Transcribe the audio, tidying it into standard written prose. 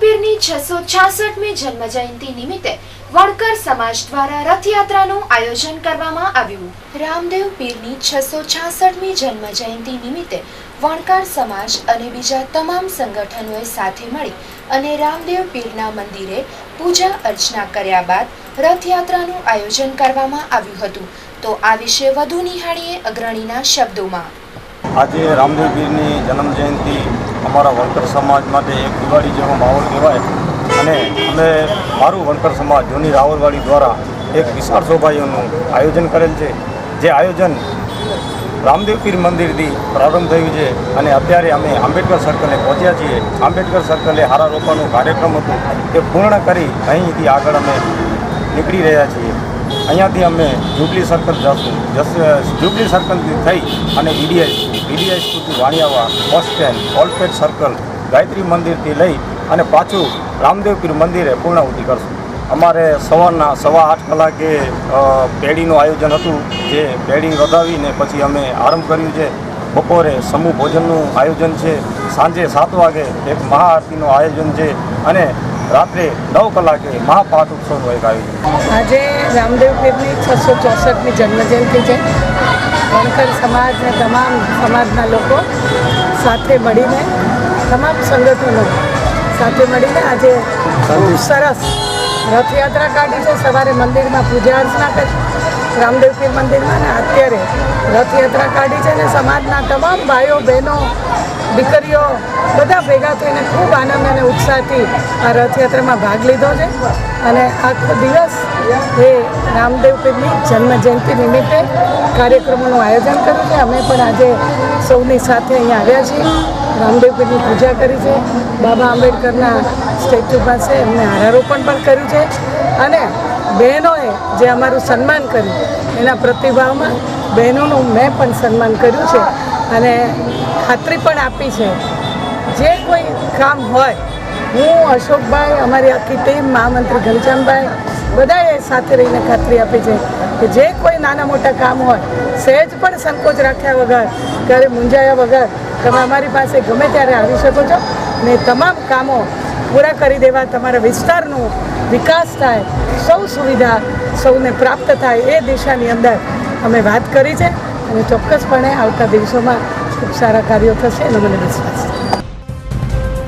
પીરની 666મી જન્મ જયંતિ નિમિત્તે વણકર સમાજ દ્વારા રથયાત્રાનું આયોજન કરવામાં આવ્યું। રામદેવ પીરની 666મી જન્મ જયંતિ નિમિત્તે વણકર સમાજ અને બીજા તમામ સંગઠનોએ સાથે મળી અને રામદેવ પીરના મંદિરે પૂજા અર્ચના કર્યા બાદ રથયાત્રાનું આયોજન કરવામાં આવ્યું હતું। તો આ વિશે વધુ નિહાળીએ અગ્રણીના શબ્દોમાં। આજે રામદેવ પીરની જન્મ જયંતિ અમારા વણકર સમાજ માટે એક દિવાળી જેવો માહોલ કહેવાય અને અમે મારું વણકર સમાજ જૂની રાવલવાડી દ્વારા એક વિશાળ શોભાયાત્રાનું આયોજન કરેલ છે। જે આયોજન રામદેવ પીર મંદિરથી પ્રારંભ થયું છે અને અત્યારે અમે આંબેડકર સર્કલે પહોંચ્યા છીએ। આંબેડકર સર્કલે હારા રોપાનું કાર્યક્રમ હતું તે પૂર્ણ કરી અહીંથી આગળ અમે નીકળી રહ્યા છીએ। અહીંયાથી અમે જુબલી સર્કલ જશું, જુબલી સર્કલથી થઈ અને વીડીઆઈ સુધી વાણિયાવા બસ સ્ટેન્ડ, ઓલપેટ સર્કલ, ગાયત્રી મંદિરથી લઈ અને પાછું રામદેવ પીર મંદિરે પૂર્ણાહુતિ કરશું। અમારે સવારના 8:15 કલાકે પેઢીનું આયોજન હતું, જે પેઢી વધાવીને પછી અમે આરંભ કર્યું છે। બપોરે સમૂહ ભોજનનું આયોજન છે, સાંજે 7 વાગે એક મહાઆરતીનું આયોજન છે અને રાત્રે 9 કલાકે મહાપાઠ ઉત્સવનું એક આયોજન। આજે રામદેવ પીરની 664મી જન્મજયંતિ છે। વણકર સમાજને તમામ સમાજના લોકો સાથે મળીને, તમામ સંગઠનો સાથે મળીને આજે ખૂબ સરસ રથયાત્રા કાઢી છે। સવારે મંદિરમાં પૂજા અર્ચના કરી રામદેવ પીર મંદિરમાં, અને અત્યારે રથયાત્રા કાઢી છે અને સમાજના તમામ ભાઈઓ બહેનો દીકરીઓ બધા ભેગા થઈને ખૂબ આનંદ અને ઉત્સાહથી આ રથયાત્રામાં ભાગ લીધો છે અને આખો દિવસ એ રામદેવ પીરની જન્મજયંતિ નિમિત્તે કાર્યક્રમોનું આયોજન કર્યું છે। અમે પણ આજે સૌની સાથે અહીંયા આવ્યા છીએ, રામદેવ પીરની પૂજા કરી છે, બાબા આંબેડકરના સ્ટેચ્યુ પાસે એમને હારારોપણ પણ કર્યું છે અને બહેનોએ જે અમારું સન્માન કર્યું એના પ્રતિભાવમાં બહેનોનું મેં પણ સન્માન કર્યું છે અને ખાતરી પણ આપી છે જે કોઈ કામ હોય, હું, અશોકભાઈ, અમારી આખી ટીમ, મહામંત્રી ઘનશ્યામભાઈ, બધાએ સાથે રહીને ખાતરી આપી છે કે જે કોઈ નાના મોટા કામ હોય, સહેજ પણ સંકોચ રાખ્યા વગર, ક્યારે મૂંઝાયા વગર તમે અમારી પાસે ગમે ત્યારે આવી શકો છો ને તમામ કામો પૂરા કરી દેવા, તમારા વિસ્તારનો વિકાસ થાય, સૌ સુવિધા સૌને પ્રાપ્ત થાય એ દિશાની અંદર અમે વાત કરી છે અને ચોક્કસપણે આવતા દિવસોમાં ખૂબ સારા કાર્યો થશે એનો મને વિશ્વાસ છે।